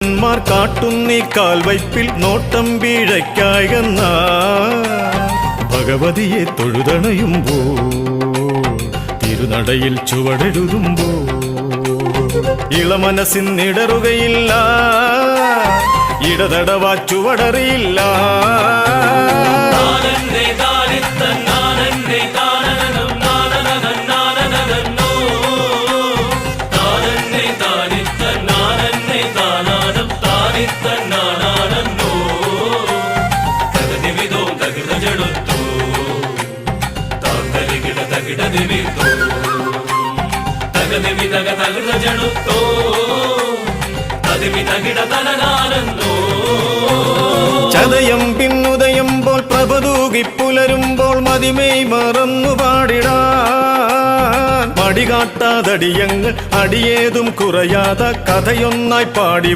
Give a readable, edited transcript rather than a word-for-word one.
ഭക്തന്മാർ കാട്ടുന്നീ കാൽവയ്പിൽ നോട്ടം വീഴയ്ക്കായെന്ന ഭഗവതിയെ തൊഴുതണയുമ്പോ തിരുനടയിൽ ചുവടെഴുതുമ്പോ ഇളമനസ്സിനിടറുകയില്ല, ഇടതടവാ ചുവടറിയില്ല. ചതയം പിന്നുദയുമ്പോൾ പ്രഭതൂകി പുലരുമ്പോൾ മതിമേയ് മറന്നു പാടിടാൻ മടികാട്ടാതടിയങ്ങൾ അടിയേതും കുറയാതെ കഥയൊന്നായി പാടി